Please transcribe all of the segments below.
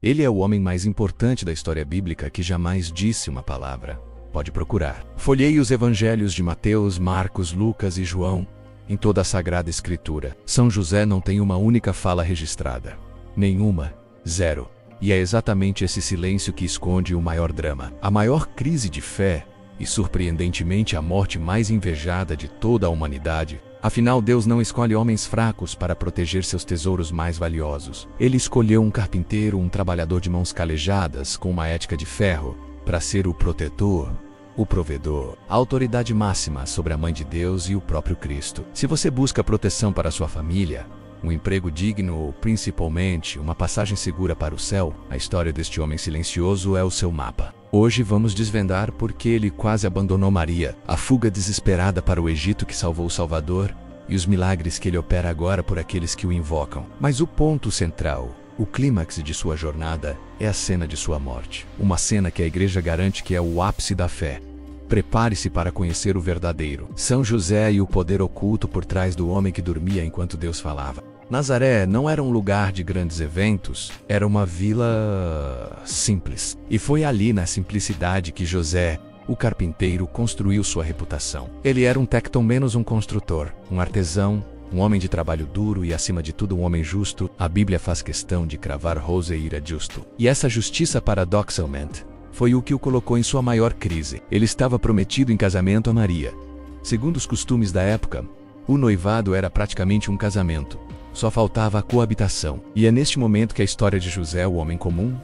Ele é o homem mais importante da história bíblica que jamais disse uma palavra. Pode procurar. Folheie os evangelhos de Mateus, Marcos, Lucas e João. Em toda a Sagrada Escritura, São José não tem uma única fala registrada. Nenhuma. Zero. E é exatamente esse silêncio que esconde o maior drama, a maior crise de fé e, surpreendentemente, a morte mais invejada de toda a humanidade. Afinal, Deus não escolhe homens fracos para proteger seus tesouros mais valiosos. Ele escolheu um carpinteiro, um trabalhador de mãos calejadas, com uma ética de ferro, para ser o protetor, o provedor, a autoridade máxima sobre a Mãe de Deus e o próprio Cristo. Se você busca proteção para sua família, um emprego digno ou, principalmente, uma passagem segura para o céu, a história deste homem silencioso é o seu mapa. Hoje vamos desvendar por que ele quase abandonou Maria, a fuga desesperada para o Egito que salvou o Salvador e os milagres que ele opera agora por aqueles que o invocam. Mas o ponto central, o clímax de sua jornada, é a cena de sua morte. Uma cena que a Igreja garante que é o ápice da fé. Prepare-se para conhecer o verdadeiro São José e o poder oculto por trás do homem que dormia enquanto Deus falava. Nazaré não era um lugar de grandes eventos, era uma vila simples. E foi ali, na simplicidade, que José, o carpinteiro, construiu sua reputação. Ele era um tecton menos um construtor, um artesão, um homem de trabalho duro e, acima de tudo, um homem justo. A Bíblia faz questão de cravar Roseira justo. E essa justiça, paradoxalmente, foi o que o colocou em sua maior crise. Ele estava prometido em casamento a Maria. Segundo os costumes da época, o noivado era praticamente um casamento. Só faltava a coabitação. E é neste momento que a história de José, o homem comum,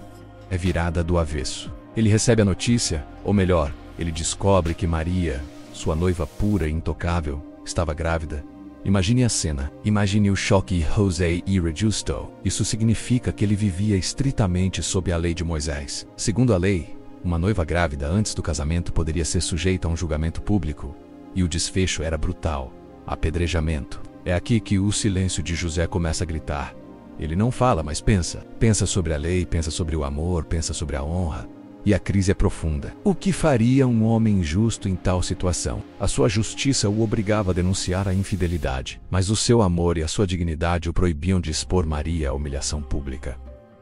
é virada do avesso. Ele recebe a notícia, ou melhor, ele descobre que Maria, sua noiva pura e intocável, estava grávida. Imagine a cena. Imagine o choque José ira justo. Isso significa que ele vivia estritamente sob a lei de Moisés. Segundo a lei, uma noiva grávida antes do casamento poderia ser sujeita a um julgamento público. E o desfecho era brutal. Apedrejamento. É aqui que o silêncio de José começa a gritar. Ele não fala, mas pensa. Pensa sobre a lei, pensa sobre o amor, pensa sobre a honra. E a crise é profunda. O que faria um homem justo em tal situação? A sua justiça o obrigava a denunciar a infidelidade, mas o seu amor e a sua dignidade o proibiam de expor Maria à humilhação pública.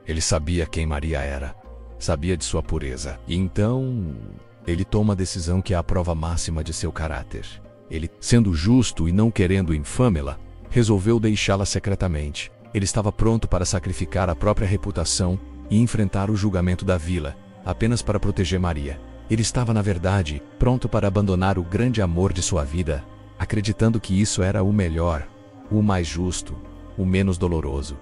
Ele sabia quem Maria era, sabia de sua pureza. E então, ele toma a decisão que é a prova máxima de seu caráter. Ele, sendo justo e não querendo infamê-la, resolveu deixá-la secretamente. Ele estava pronto para sacrificar a própria reputação e enfrentar o julgamento da vila, apenas para proteger Maria. Ele estava, na verdade, pronto para abandonar o grande amor de sua vida, acreditando que isso era o melhor, o mais justo, o menos doloroso.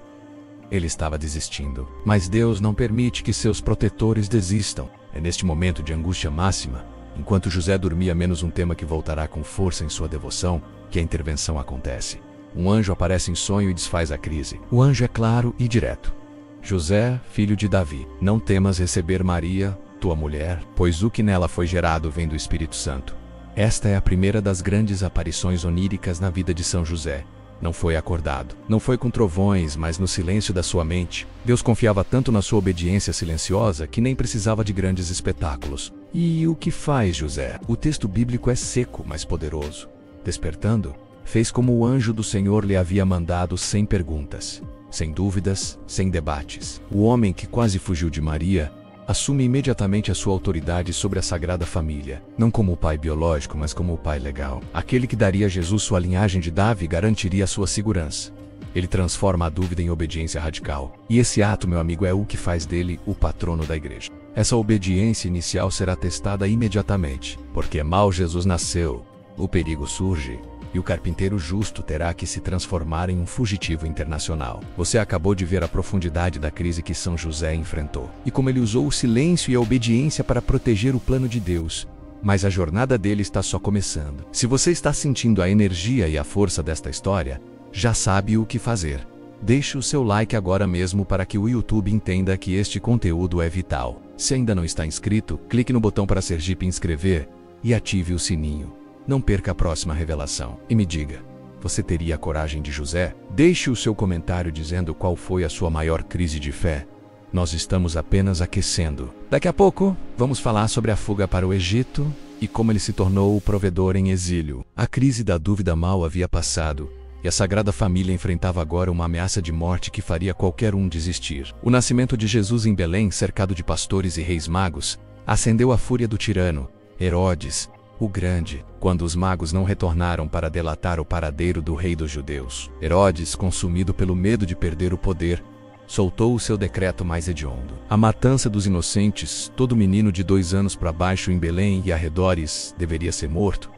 Ele estava desistindo. Mas Deus não permite que seus protetores desistam. É neste momento de angústia máxima, enquanto José dormia menos um tema que voltará com força em sua devoção, que a intervenção acontece. Um anjo aparece em sonho e desfaz a crise. O anjo é claro e direto. José, filho de Davi, não temas receber Maria, tua mulher, pois o que nela foi gerado vem do Espírito Santo. Esta é a primeira das grandes aparições oníricas na vida de São José. Não foi acordado. Não foi com trovões, mas no silêncio da sua mente. Deus confiava tanto na sua obediência silenciosa que nem precisava de grandes espetáculos. E o que faz José? O texto bíblico é seco, mas poderoso. Despertando, fez como o anjo do Senhor lhe havia mandado, sem perguntas, sem dúvidas, sem debates. O homem que quase fugiu de Maria assume imediatamente a sua autoridade sobre a Sagrada Família, não como o pai biológico, mas como o pai legal. Aquele que daria a Jesus sua linhagem de Davi garantiria a sua segurança. Ele transforma a dúvida em obediência radical. E esse ato, meu amigo, é o que faz dele o patrono da igreja. Essa obediência inicial será testada imediatamente, porque mal Jesus nasceu, o perigo surge, e o carpinteiro justo terá que se transformar em um fugitivo internacional. Você acabou de ver a profundidade da crise que São José enfrentou, e como ele usou o silêncio e a obediência para proteger o plano de Deus. Mas a jornada dele está só começando. Se você está sentindo a energia e a força desta história, já sabe o que fazer. Deixe o seu like agora mesmo para que o YouTube entenda que este conteúdo é vital. Se ainda não está inscrito, clique no botão para Sergipe inscrever e ative o sininho. Não perca a próxima revelação. E me diga, você teria a coragem de José? Deixe o seu comentário dizendo qual foi a sua maior crise de fé. Nós estamos apenas aquecendo. Daqui a pouco, vamos falar sobre a fuga para o Egito e como ele se tornou o provedor em exílio. A crise da dúvida mal havia passado, e a Sagrada Família enfrentava agora uma ameaça de morte que faria qualquer um desistir. O nascimento de Jesus em Belém, cercado de pastores e reis magos, acendeu a fúria do tirano, Herodes, o Grande, quando os magos não retornaram para delatar o paradeiro do rei dos judeus. Herodes, consumido pelo medo de perder o poder, soltou o seu decreto mais hediondo: a matança dos inocentes. Todo menino de 2 anos para baixo em Belém e arredores deveria ser morto.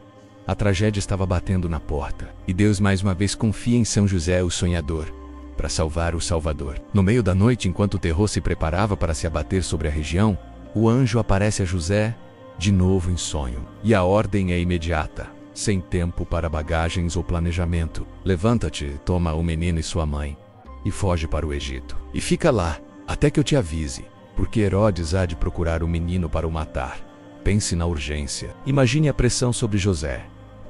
A tragédia estava batendo na porta, e Deus mais uma vez confia em São José, o sonhador, para salvar o Salvador. No meio da noite, enquanto o terror se preparava para se abater sobre a região, o anjo aparece a José, de novo em sonho. E a ordem é imediata, sem tempo para bagagens ou planejamento. Levanta-te, toma o menino e sua mãe, e foge para o Egito. E fica lá, até que eu te avise, porque Herodes há de procurar o menino para o matar. Pense na urgência. Imagine a pressão sobre José.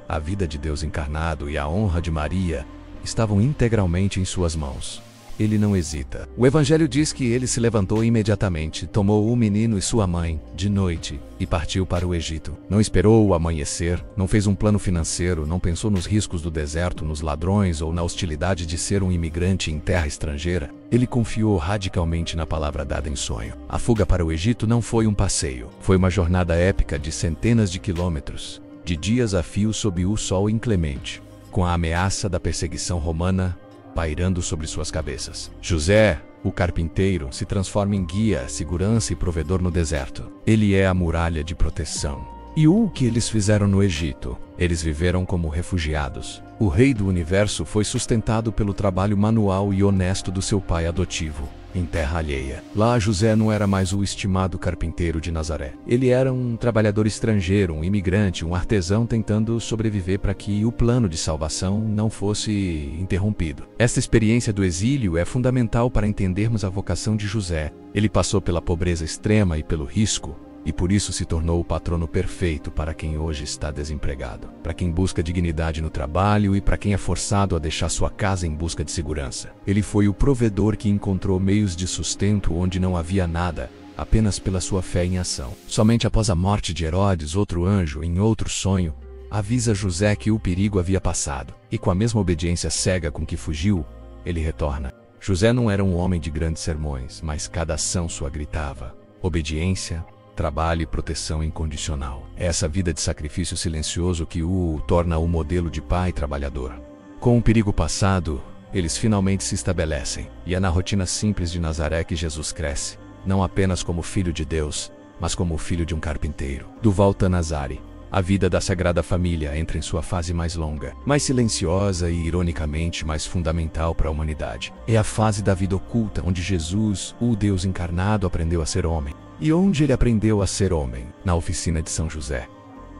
A vida de Deus encarnado e a honra de Maria estavam integralmente em suas mãos. Ele não hesita. O Evangelho diz que ele se levantou imediatamente, tomou o menino e sua mãe, de noite, e partiu para o Egito. Não esperou o amanhecer, não fez um plano financeiro, não pensou nos riscos do deserto, nos ladrões ou na hostilidade de ser um imigrante em terra estrangeira. Ele confiou radicalmente na palavra dada em sonho. A fuga para o Egito não foi um passeio, foi uma jornada épica de centenas de quilômetros, de dias a fio sob o sol inclemente, com a ameaça da perseguição romana pairando sobre suas cabeças. José, o carpinteiro, se transforma em guia, segurança e provedor no deserto. Ele é a muralha de proteção. E o que eles fizeram no Egito? Eles viveram como refugiados. O rei do universo foi sustentado pelo trabalho manual e honesto do seu pai adotivo, em terra alheia. Lá, José não era mais o estimado carpinteiro de Nazaré. Ele era um trabalhador estrangeiro, um imigrante, um artesão tentando sobreviver para que o plano de salvação não fosse interrompido. Esta experiência do exílio é fundamental para entendermos a vocação de José. Ele passou pela pobreza extrema e pelo risco, e por isso se tornou o patrono perfeito para quem hoje está desempregado, para quem busca dignidade no trabalho e para quem é forçado a deixar sua casa em busca de segurança. Ele foi o provedor que encontrou meios de sustento onde não havia nada, apenas pela sua fé em ação. Somente após a morte de Herodes, outro anjo, em outro sonho, avisa José que o perigo havia passado, e com a mesma obediência cega com que fugiu, ele retorna. José não era um homem de grandes sermões, mas cada ação sua gritava: obediência, trabalho e proteção incondicional. É essa vida de sacrifício silencioso que o torna o modelo de pai trabalhador. Com o perigo passado, eles finalmente se estabelecem, e é na rotina simples de Nazaré que Jesus cresce, não apenas como filho de Deus, mas como filho de um carpinteiro. Do Valtanazari, a vida da Sagrada Família entra em sua fase mais longa, mais silenciosa e, ironicamente, mais fundamental para a humanidade. É a fase da vida oculta, onde Jesus, o Deus encarnado, aprendeu a ser homem. E onde ele aprendeu a ser homem? Na oficina de São José.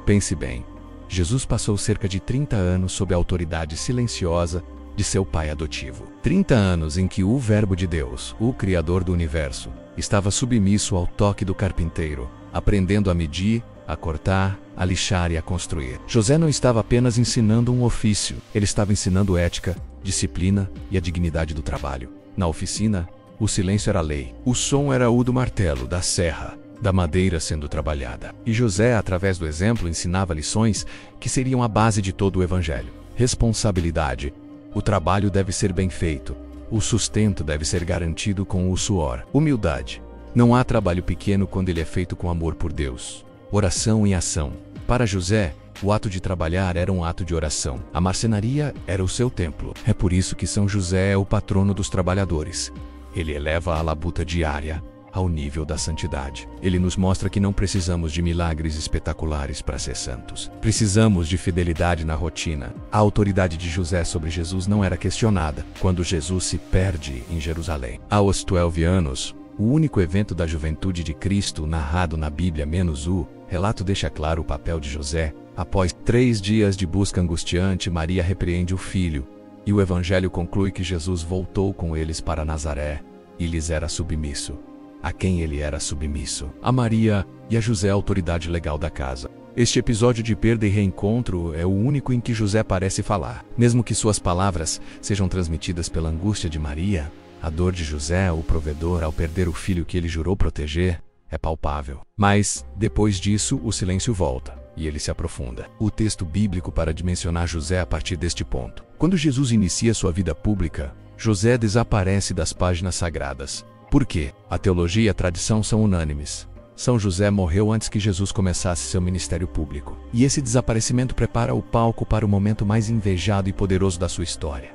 Pense bem, Jesus passou cerca de 30 anos sob a autoridade silenciosa de seu pai adotivo. 30 anos em que o Verbo de Deus, o Criador do Universo, estava submisso ao toque do carpinteiro, aprendendo a medir, a cortar, a lixar e a construir. José não estava apenas ensinando um ofício, ele estava ensinando ética, disciplina e a dignidade do trabalho. Na oficina, o silêncio era lei. O som era o do martelo, da serra, da madeira sendo trabalhada. E José, através do exemplo, ensinava lições que seriam a base de todo o Evangelho. Responsabilidade. O trabalho deve ser bem feito. O sustento deve ser garantido com o suor. Humildade. Não há trabalho pequeno quando ele é feito com amor por Deus. Oração em ação. Para José, o ato de trabalhar era um ato de oração. A marcenaria era o seu templo. É por isso que São José é o patrono dos trabalhadores. Ele eleva a labuta diária ao nível da santidade. Ele nos mostra que não precisamos de milagres espetaculares para ser santos. Precisamos de fidelidade na rotina. A autoridade de José sobre Jesus não era questionada quando Jesus se perde em Jerusalém. Aos 12 anos, o único evento da juventude de Cristo narrado na Bíblia menos o relato deixa claro o papel de José. Após 3 dias de busca angustiante, Maria repreende o filho, e o Evangelho conclui que Jesus voltou com eles para Nazaré e lhes era submisso. A quem ele era submisso? A Maria e a José, a autoridade legal da casa. Este episódio de perda e reencontro é o único em que José parece falar. Mesmo que suas palavras sejam transmitidas pela angústia de Maria, a dor de José, o provedor, ao perder o filho que ele jurou proteger, é palpável. Mas, depois disso, o silêncio volta. e ele se aprofunda. O texto bíblico para dimensionar José a partir deste ponto. Quando Jesus inicia sua vida pública, José desaparece das páginas sagradas. Por quê? A teologia e a tradição são unânimes. São José morreu antes que Jesus começasse seu ministério público. E esse desaparecimento prepara o palco para o momento mais invejado e poderoso da sua história.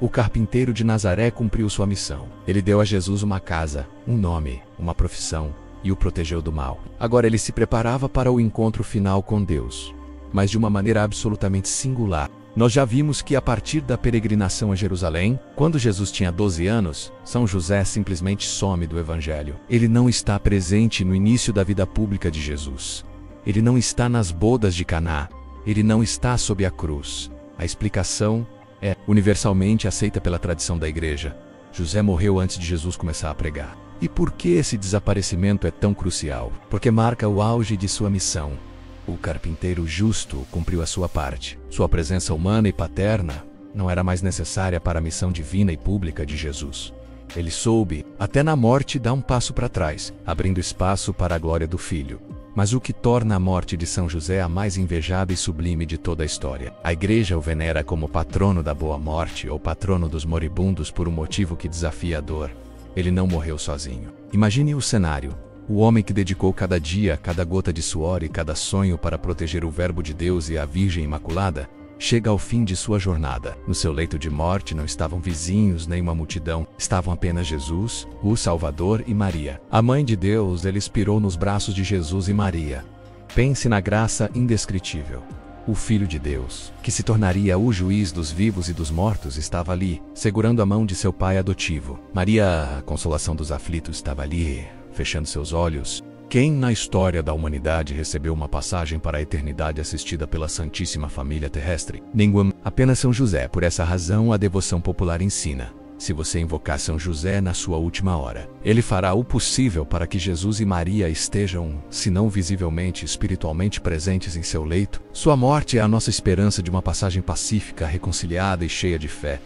O carpinteiro de Nazaré cumpriu sua missão. Ele deu a Jesus uma casa, um nome, uma profissão e o protegeu do mal. Agora ele se preparava para o encontro final com Deus, mas de uma maneira absolutamente singular. Nós já vimos que a partir da peregrinação a Jerusalém, quando Jesus tinha 12 anos, São José simplesmente some do Evangelho. Ele não está presente no início da vida pública de Jesus. Ele não está nas bodas de Caná. Ele não está sob a cruz. A explicação é universalmente aceita pela tradição da igreja. José morreu antes de Jesus começar a pregar. E por que esse desaparecimento é tão crucial? Porque marca o auge de sua missão. O carpinteiro justo cumpriu a sua parte. Sua presença humana e paterna não era mais necessária para a missão divina e pública de Jesus. Ele soube, até na morte, dar um passo para trás, abrindo espaço para a glória do Filho. Mas o que torna a morte de São José a mais invejada e sublime de toda a história? A igreja o venera como patrono da boa morte ou patrono dos moribundos por um motivo que desafia a dor. Ele não morreu sozinho. Imagine o cenário. O homem que dedicou cada dia, cada gota de suor e cada sonho para proteger o Verbo de Deus e a Virgem Imaculada, chega ao fim de sua jornada. No seu leito de morte não estavam vizinhos nem uma multidão, estavam apenas Jesus, o Salvador e Maria. A Mãe de Deus, ele expirou nos braços de Jesus e Maria. Pense na graça indescritível. O Filho de Deus, que se tornaria o juiz dos vivos e dos mortos, estava ali, segurando a mão de seu pai adotivo. Maria, a consolação dos aflitos, estava ali, fechando seus olhos. Quem na história da humanidade recebeu uma passagem para a eternidade assistida pela Santíssima Família Terrestre? Nenhum, apenas São José. Por essa razão, a devoção popular ensina: se você invocar São José na sua última hora, ele fará o possível para que Jesus e Maria estejam, se não visivelmente, espiritualmente presentes em seu leito. Sua morte é a nossa esperança de uma passagem pacífica, reconciliada e cheia de fé.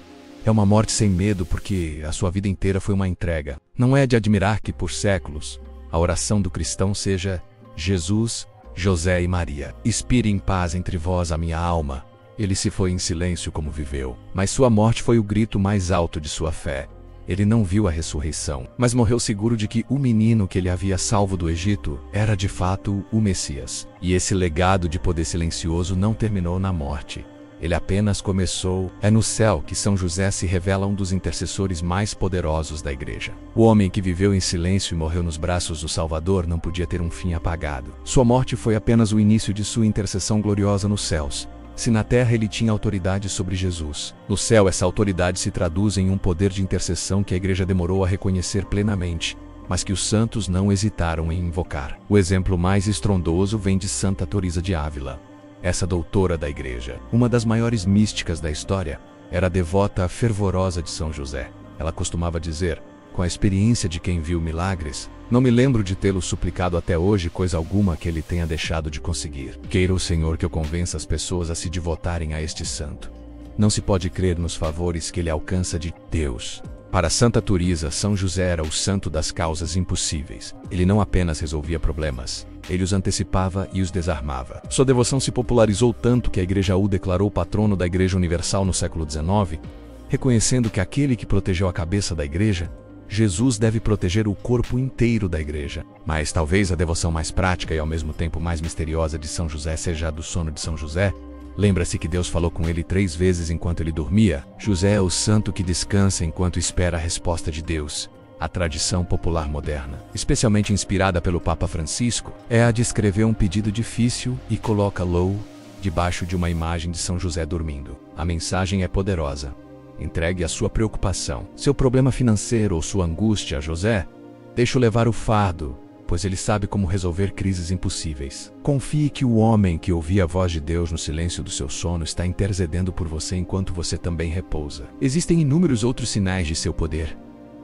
É uma morte sem medo porque a sua vida inteira foi uma entrega. Não é de admirar que, por séculos, a oração do cristão seja: Jesus, José e Maria, expire em paz entre vós a minha alma. Ele se foi em silêncio como viveu, mas sua morte foi o grito mais alto de sua fé. Ele não viu a ressurreição, mas morreu seguro de que o menino que ele havia salvo do Egito era de fato o Messias. E esse legado de poder silencioso não terminou na morte. Ele apenas começou. É no céu que São José se revela um dos intercessores mais poderosos da igreja. O homem que viveu em silêncio e morreu nos braços do Salvador não podia ter um fim apagado. Sua morte foi apenas o início de sua intercessão gloriosa nos céus. Se na terra ele tinha autoridade sobre Jesus, no céu essa autoridade se traduz em um poder de intercessão que a igreja demorou a reconhecer plenamente, mas que os santos não hesitaram em invocar. O exemplo mais estrondoso vem de Santa Teresa de Ávila. Essa doutora da igreja, uma das maiores místicas da história, era devota fervorosa de São José. Ela costumava dizer, com a experiência de quem viu milagres: não me lembro de tê-lo suplicado até hoje coisa alguma que ele tenha deixado de conseguir. Queira o Senhor que eu convença as pessoas a se devotarem a este santo. Não se pode crer nos favores que ele alcança de Deus. Para Santa Teresa, São José era o santo das causas impossíveis. Ele não apenas resolvia problemas, ele os antecipava e os desarmava. Sua devoção se popularizou tanto que a Igreja o declarou patrono da Igreja Universal no século XIX, reconhecendo que aquele que protegeu a cabeça da Igreja, Jesus deve proteger o corpo inteiro da Igreja. Mas talvez a devoção mais prática e ao mesmo tempo mais misteriosa de São José seja a do sono de São José. Lembra-se que Deus falou com ele 3 vezes enquanto ele dormia? José é o santo que descansa enquanto espera a resposta de Deus. A tradição popular moderna, especialmente inspirada pelo Papa Francisco, é a de escrever um pedido difícil e coloca-lo debaixo de uma imagem de São José dormindo. A mensagem é poderosa. Entregue a sua preocupação, seu problema financeiro ou sua angústia a José. Deixe-o levar o fardo, pois ele sabe como resolver crises impossíveis. Confie que o homem que ouvia a voz de Deus no silêncio do seu sono está intercedendo por você enquanto você também repousa. Existem inúmeros outros sinais de seu poder.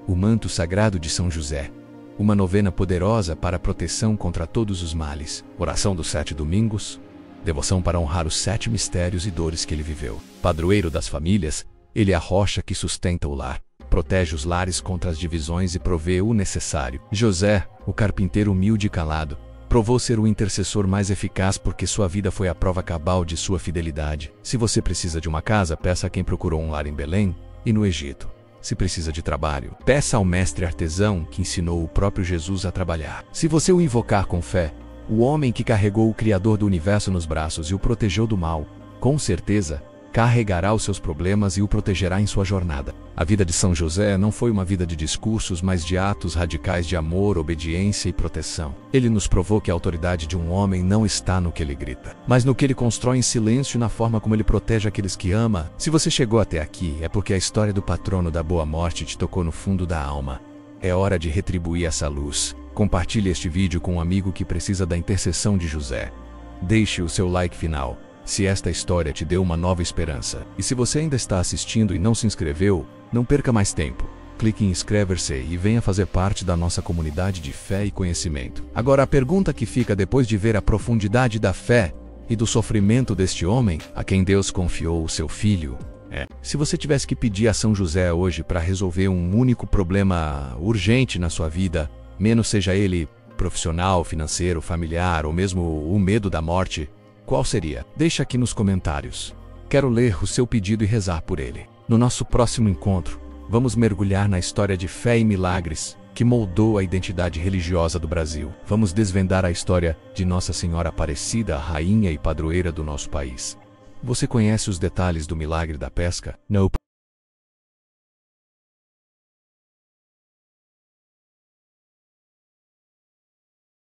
O manto sagrado de São José, uma novena poderosa para a proteção contra todos os males, oração dos 7 domingos, devoção para honrar os 7 mistérios e dores que ele viveu. Padroeiro das famílias, ele é a rocha que sustenta o lar. Protege os lares contra as divisões e provê o necessário. José, o carpinteiro humilde e calado, provou ser o intercessor mais eficaz porque sua vida foi a prova cabal de sua fidelidade. Se você precisa de uma casa, peça a quem procurou um lar em Belém e no Egito. Se precisa de trabalho, peça ao mestre artesão que ensinou o próprio Jesus a trabalhar. Se você o invocar com fé, o homem que carregou o Criador do Universo nos braços e o protegeu do mal, com certeza, carregará os seus problemas e o protegerá em sua jornada. A vida de São José não foi uma vida de discursos, mas de atos radicais de amor, obediência e proteção. Ele nos provou que a autoridade de um homem não está no que ele grita, mas no que ele constrói em silêncio e na forma como ele protege aqueles que ama. Se você chegou até aqui, é porque a história do patrono da boa morte te tocou no fundo da alma. É hora de retribuir essa luz. Compartilhe este vídeo com um amigo que precisa da intercessão de José. Deixe o seu like final se esta história te deu uma nova esperança. E se você ainda está assistindo e não se inscreveu, não perca mais tempo. Clique em inscrever-se e venha fazer parte da nossa comunidade de fé e conhecimento. Agora a pergunta que fica depois de ver a profundidade da fé e do sofrimento deste homem, a quem Deus confiou o seu filho, é: se você tivesse que pedir a São José hoje para resolver um único problema urgente na sua vida, menos seja ele profissional, financeiro, familiar ou mesmo o medo da morte, qual seria? Deixa aqui nos comentários. Quero ler o seu pedido e rezar por ele. No nosso próximo encontro, vamos mergulhar na história de fé e milagres que moldou a identidade religiosa do Brasil. Vamos desvendar a história de Nossa Senhora Aparecida, a rainha e padroeira do nosso país. Você conhece os detalhes do milagre da pesca? Não.